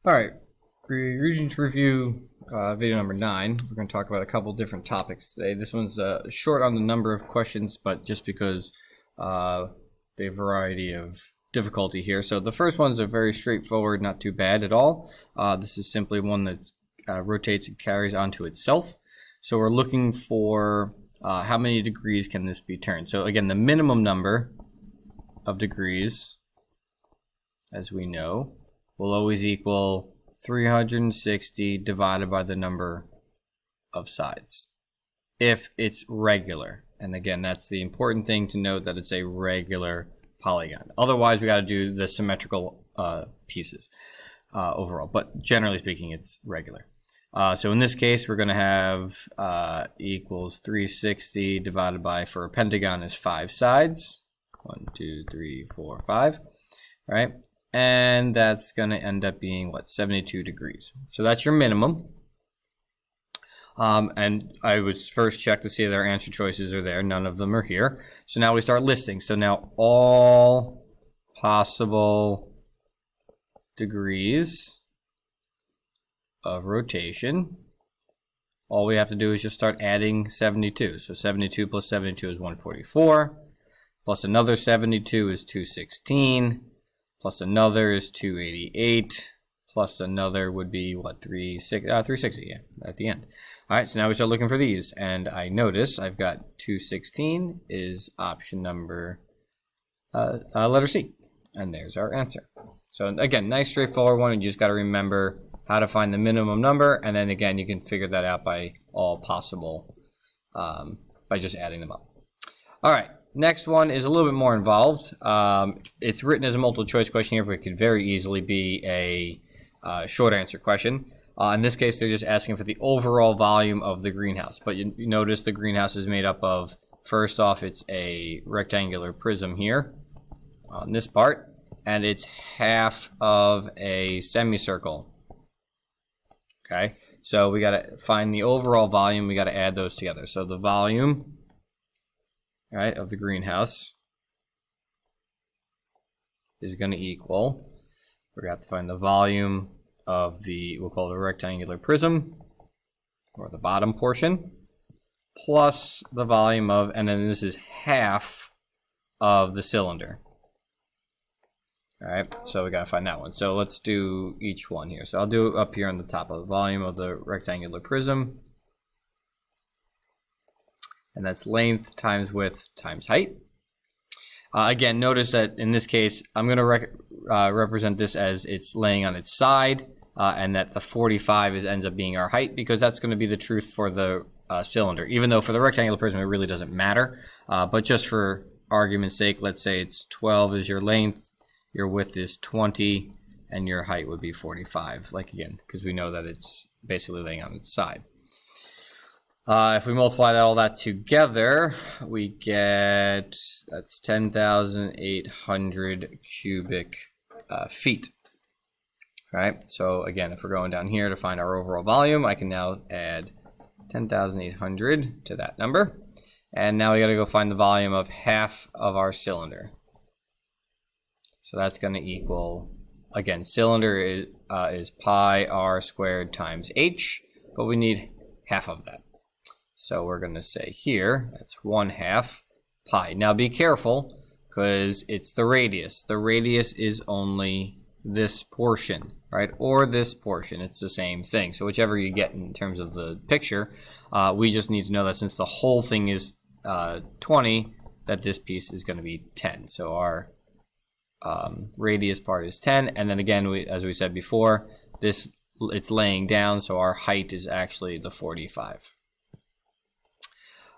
All right, Regents Review video number 9. We're going to talk about a couple different topics today. This one's short on the number of questions, but just because the variety of difficulty here. So the first one's a very straightforward, not too bad at all. This is simply one that rotates and carries onto itself. So we're looking for how many degrees can this be turned. So again, the minimum number of degrees, as we know, will always equal 360 divided by the number of sides, if it's regular. And again, that's the important thing to note, that it's a regular polygon. Otherwise, we got to do the symmetrical pieces overall. But generally speaking, it's regular. So in this case, we're going to have equals 360 divided by, for a pentagon, is 5 sides. 1, 2, 3, 4, 5. Right? And that's going to end up being, what, 72 degrees. So that's your minimum. And I would first check to see if our answer choices are there. None of them are here. So now we start listing. So now all possible degrees of rotation, all we have to do is just start adding 72. So 72 plus 72 is 144. Plus another 72 is 216. Plus another is 288, plus another would be, what, 360, yeah, at the end. All right, so now we start looking for these, and I notice I've got 216 is option number, letter C, and there's our answer. So again, nice straightforward one. You just got to remember how to find the minimum number, and then again, you can figure that out by all possible, by just adding them up. All right. Next one is a little bit more involved. It's written as a multiple choice question here, but it could very easily be a short answer question. In this case, they're just asking for the overall volume of the greenhouse. But you notice the greenhouse is made up of, first off, it's a rectangular prism here on this part, and it's half of a semicircle. Okay, so we got to find the overall volume. We got to add those together. So the volume, right, of the greenhouse is going to equal, we're going to have to find the volume of the, we'll call it a rectangular prism, or the bottom portion, plus the volume of, and then this is half of the cylinder. All right, so we got to find that one. So let's do each one here. So I'll do up here on the top of the volume of the rectangular prism. And that's length times width times height. Again, notice that in this case, I'm going to represent this as it's laying on its side, and that the 45 ends up being our height, because that's going to be the truth for the cylinder. Even though for the rectangular prism, it really doesn't matter. But just for argument's sake, let's say it's 12 is your length, your width is 20, and your height would be 45. Like again, because we know that it's basically laying on its side. If we multiply all that together, we get, that's 10,800 cubic feet. All right, so again, if we're going down here to find our overall volume, I can now add 10,800 to that number. And now we got to go find the volume of half of our cylinder. So that's going to equal, again, cylinder is pi r squared times h, but we need half of that. So we're going to say here, that's 1/2 pi. Now be careful, because it's the radius. The radius is only this portion, right? Or this portion. It's the same thing. So whichever you get in terms of the picture, we just need to know that since the whole thing is 20, that this piece is going to be 10. So our radius part is 10. And then again, as we said before, it's laying down, so our height is actually the 45.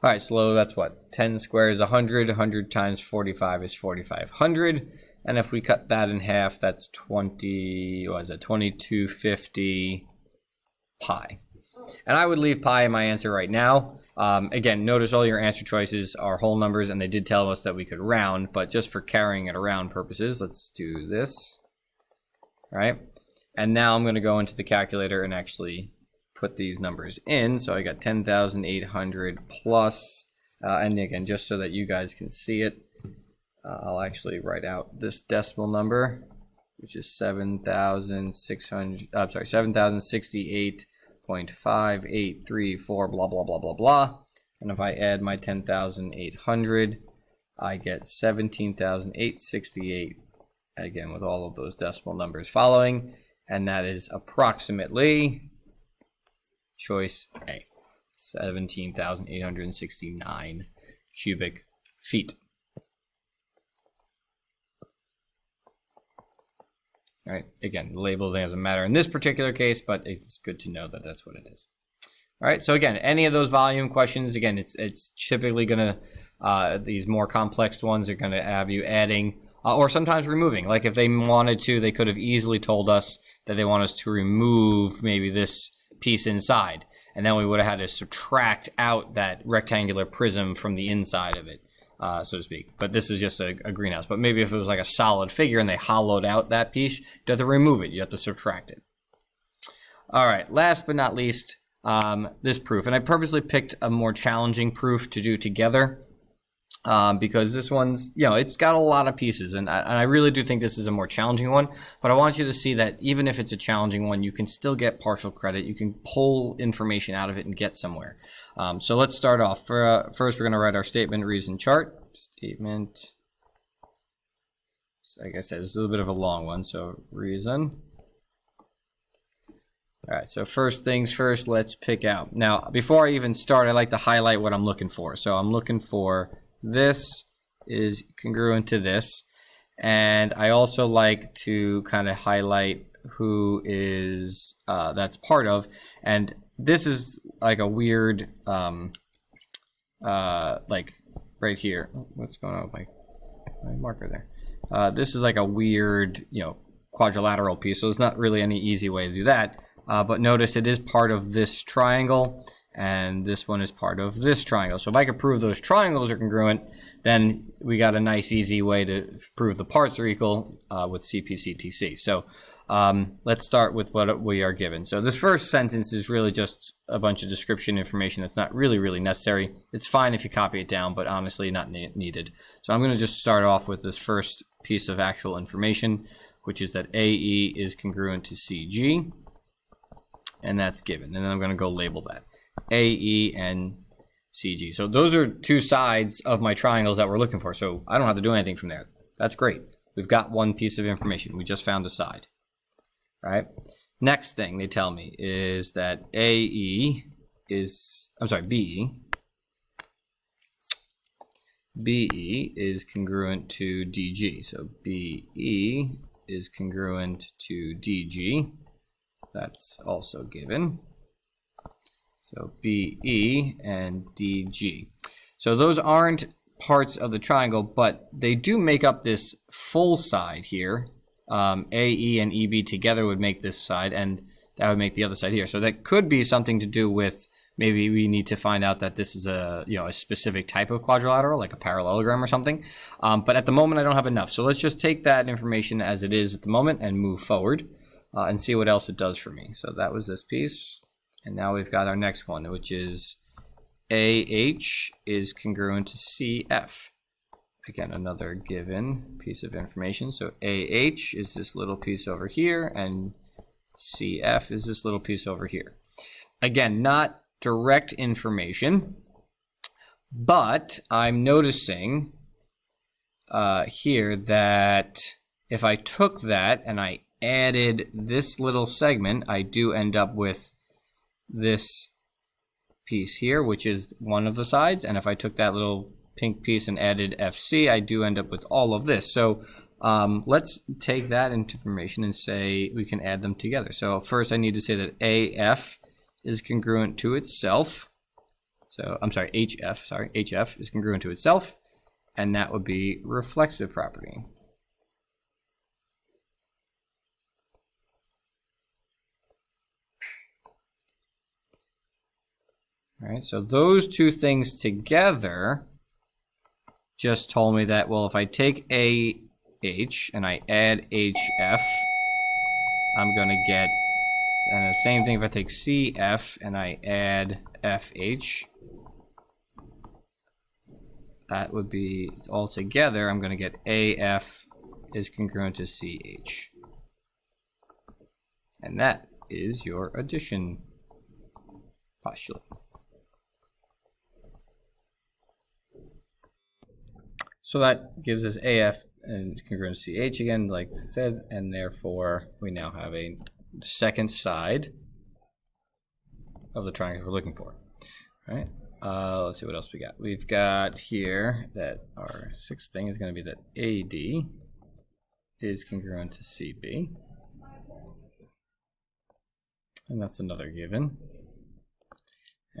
All right, so that's what? 10 squared is 100. 100 times 45 is 4,500. And if we cut that in half, that's 2250 pi. And I would leave pi in my answer right now. Again, notice all your answer choices are whole numbers, and they did tell us that we could round, but just for carrying it around purposes, let's do this. All right, and now I'm going to go into the calculator and actually put these numbers in. So I got 10,800 plus, and again, just so that you guys can see it, I'll actually write out this decimal number which is 7,600. I'm sorry, 7,068.5834. Blah blah blah blah blah. And if I add my 10,800, I get 17,868. Again, with all of those decimal numbers following, and that is approximately choice A, 17,869 cubic feet. All right, again, the label doesn't matter in this particular case, but it's good to know that that's what it is. All right, so again, any of those volume questions, again, it's typically going to, these more complex ones are going to have you adding or sometimes removing. Like if they wanted to, they could have easily told us that they want us to remove maybe this piece inside. And then we would have had to subtract out that rectangular prism from the inside of it, so to speak. But this is just a greenhouse. But maybe if it was like a solid figure and they hollowed out that piece, you have to remove it. You have to subtract it. All right, last but not least, this proof. And I purposely picked a more challenging proof to do together. Because this one's, it's got a lot of pieces, and I really do think this is a more challenging one, but I want you to see that even if it's a challenging one, you can still get partial credit. You can pull information out of it and get somewhere. So let's start off. First, we're going to write our statement, reason, chart. Statement, like I said, it's a little bit of a long one, so reason. All right, so first things first, let's pick out. Now, before I even start, I like to highlight what I'm looking for. So I'm looking for this is congruent to this, and I also like to kind of highlight who is that's part of, and this is like a weird like right here. What's going on with my marker there? This is like a weird quadrilateral piece, so it's not really any easy way to do that, but notice it is part of this triangle, and this one is part of this triangle. So if I could prove those triangles are congruent, then we got a nice easy way to prove the parts are equal with CP/CTC. So let's start with what we are given. So this first sentence is really just a bunch of description information that's not really necessary. It's fine if you copy it down, but honestly not needed. So I'm going to just start off with this first piece of actual information, which is that AE is congruent to CG, and that's given. And then I'm going to go label that. AE and CG. So those are two sides of my triangles that we're looking for. So I don't have to do anything from there. That's great. We've got one piece of information. We just found a side. Right? Next thing they tell me is that BE is congruent to DG. So BE is congruent to DG. That's also given. So BE and DG. So those aren't parts of the triangle, but they do make up this full side here. AE and EB together would make this side, and that would make the other side here. So that could be something to do with maybe we need to find out that this is a specific type of quadrilateral, like a parallelogram or something. But at the moment, I don't have enough. So let's just take that information as it is at the moment and move forward and see what else it does for me. So that was this piece. And now we've got our next one, which is AH is congruent to CF. Again, another given piece of information. So AH is this little piece over here, and CF is this little piece over here. Again, not direct information, but I'm noticing here that if I took that and I added this little segment, I do end up with this piece here, which is one of the sides. And if I took that little pink piece and added FC, I do end up with all of this. So let's take that information and say we can add them together. So first I need to say that AF is congruent to itself. So I'm sorry, HF is congruent to itself, and that would be reflexive property. All right, so those two things together just told me that, well, if I take AH and I add HF, I'm going to get, and the same thing if I take CF and I add FH, that would be all together, I'm going to get AF is congruent to CH. And that is your addition postulate. So that gives us AF and congruent to CH again, like I said, and therefore we now have a second side of the triangle we're looking for. All right. Let's see what else we got. We've got here that our sixth thing is going to be that AD is congruent to CB. And that's another given.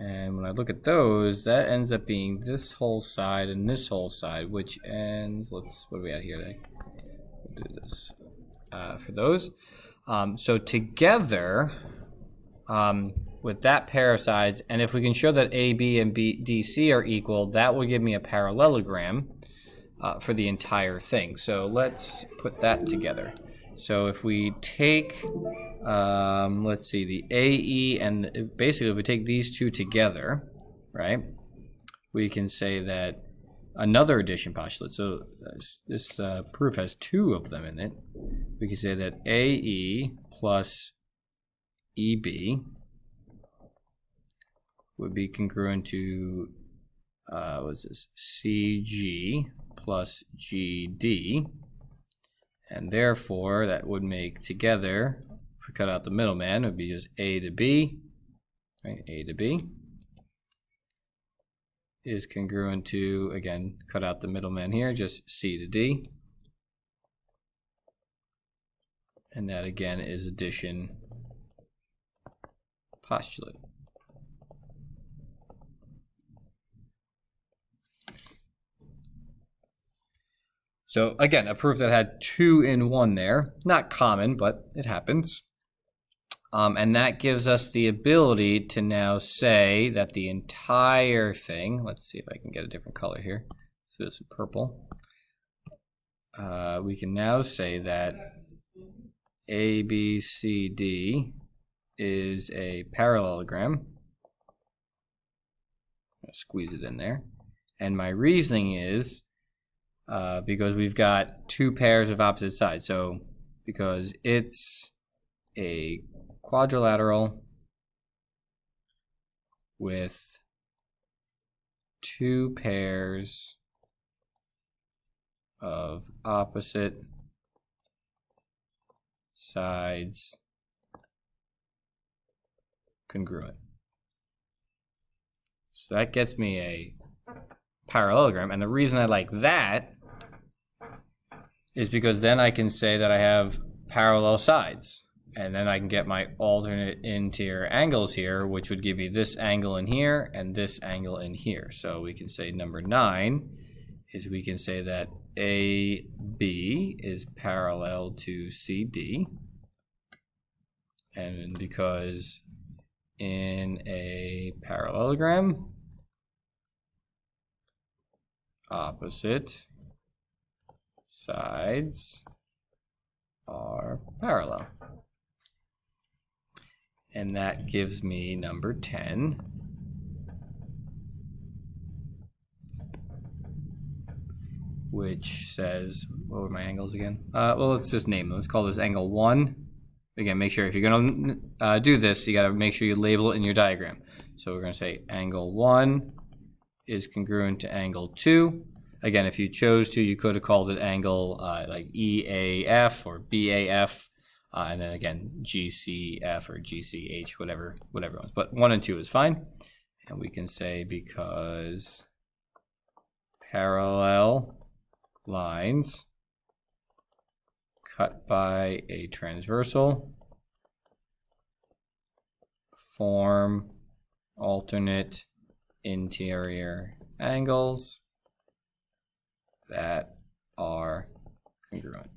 And when I look at those, that ends up being this whole side and this whole side, which ends, what do we have here today? We'll do this for those. So together, with that pair of sides, and if we can show that AB and DC are equal, that will give me a parallelogram for the entire thing. So let's put that together. So if we take, let's see, the AE, and basically if we take these two together, right, we can say that another addition postulate, so this proof has two of them in it, we can say that AE plus EB would be congruent to, what's this, CG plus GD. And therefore, that would make together, if we cut out the middleman, it would be just A to B, right? A to B is congruent to, again, cut out the middleman here, just C to D. And that, again, is addition postulate. So again, a proof that had 2 in 1 there. Not common, but it happens. And that gives us the ability to now say that the entire thing, let's see if I can get a different color here. Let's do this in purple. We can now say that ABCD is a parallelogram. I'll squeeze it in there. And my reasoning is, because we've got 2 pairs of opposite sides. So because it's a quadrilateral with 2 pairs of opposite sides congruent. So that gets me a parallelogram, and the reason I like that is because then I can say that I have parallel sides, and then I can get my alternate interior angles here, which would give me this angle in here and this angle in here. So we can say number 9 is, we can say that AB is parallel to CD, and because in a parallelogram, opposite sides are parallel. And that gives me number 10, which says, what were my angles again? Well, let's just name them. Let's call this angle 1. Again, make sure if you're going to do this, you got to make sure you label it in your diagram. So we're going to say angle 1 is congruent to angle 2. Again, if you chose to, you could have called it angle like EAF or BAF, and then again GCF or GCH, whatever it was. But 1 and 2 is fine. And we can say because parallel lines cut by a transversal form alternate interior angles that are congruent.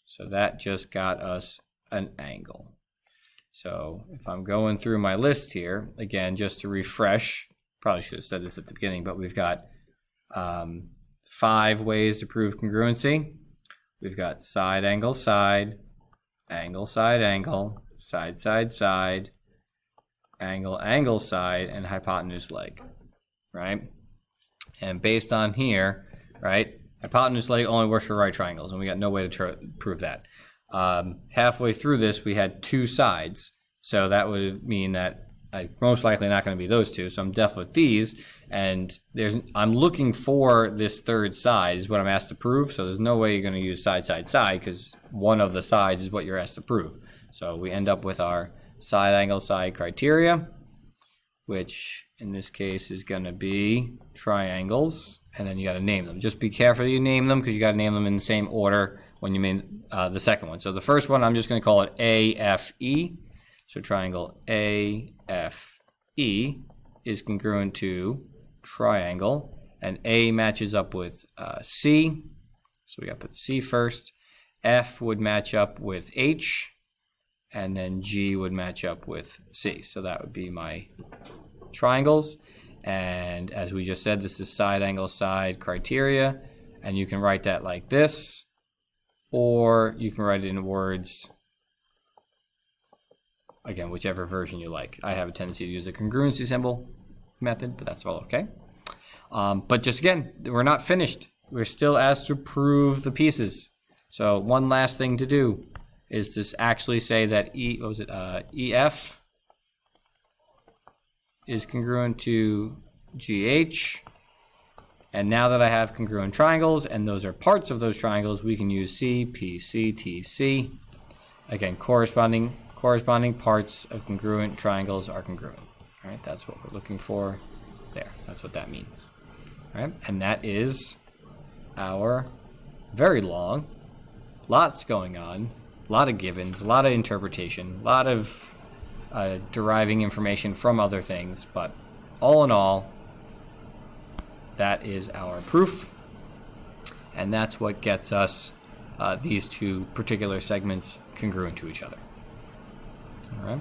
So that just got us an angle. So if I'm going through my list here, again, just to refresh, probably should have said this at the beginning, but we've got 5 ways to prove congruency. We've got side, angle, side, angle, side, angle, side, side, side, angle, angle, side, and hypotenuse leg, right? And based on here, right, hypotenuse leg only works for right triangles, and we got no way to prove that. halfway through this, we had 2 sides. So that would mean that I'm most likely not going to be those 2. So I'm definitely with these. And I'm looking for this 3rd side is what I'm asked to prove. So there's no way you're going to use side, side, side, because one of the sides is what you're asked to prove. So we end up with our side angle side criteria, which in this case is going to be triangles. And then you got to name them. Just be careful you name them, because you got to name them in the same order when you mean the second one. So the first one, I'm just going to call it AFE. So triangle AFE is congruent to triangle, and A matches up with C. So we got to put C first. F would match up with H, and then G would match up with C. So that would be my triangles. And as we just said, this is side angle side criteria, and you can write that like this, or you can write it in words, again, whichever version you like. I have a tendency to use the congruency symbol method, but that's all okay. But just again, we're not finished. We're still asked to prove the pieces. So one last thing to do is to actually say that EF is congruent to GH. And now that I have congruent triangles, and those are parts of those triangles, we can use C, P, C, T, C. Again, corresponding parts of congruent triangles are congruent. All right, that's what we're looking for there. That's what that means. All right, and that is our very long, lots going on, a lot of givens, a lot of interpretation, a lot of deriving information from other things, but all in all, that is our proof, and that's what gets us these 2 particular segments congruent to each other. All right.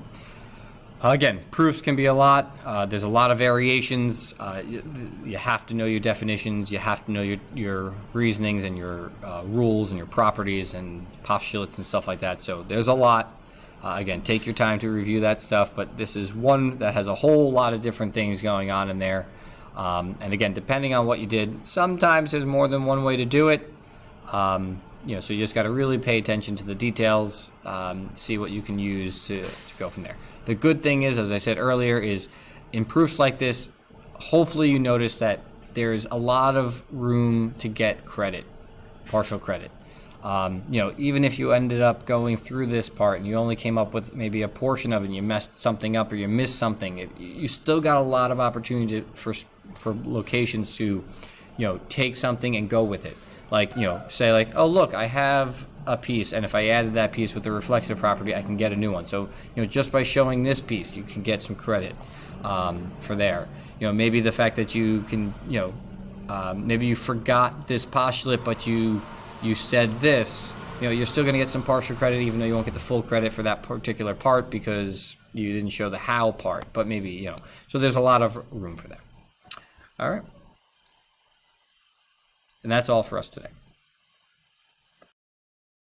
Again, proofs can be a lot. There's a lot of variations. You have to know your definitions. You have to know your reasonings and your rules and your properties and postulates and stuff like that. So there's a lot. Again, take your time to review that stuff. But this is one that has a whole lot of different things going on in there. And again, depending on what you did, sometimes there's more than one way to do it. So you just got to really pay attention to the details, see what you can use to go from there. The good thing is, as I said earlier, is in proofs like this, hopefully you notice that there's a lot of room to get credit, partial credit. Even if you ended up going through this part and you only came up with maybe a portion of it and you messed something up or you missed something, you still got a lot of opportunity for locations to, take something and go with it. Like, say like, oh, look, I have a piece, and if I added that piece with the reflexive property, I can get a new one. So, just by showing this piece, you can get some credit for there. Maybe the fact that you can, maybe you forgot this postulate, but you said this, you're still going to get some partial credit, even though you won't get the full credit for that particular part because you didn't show the how part. But maybe, so there's a lot of room for that. All right. And that's all for us today.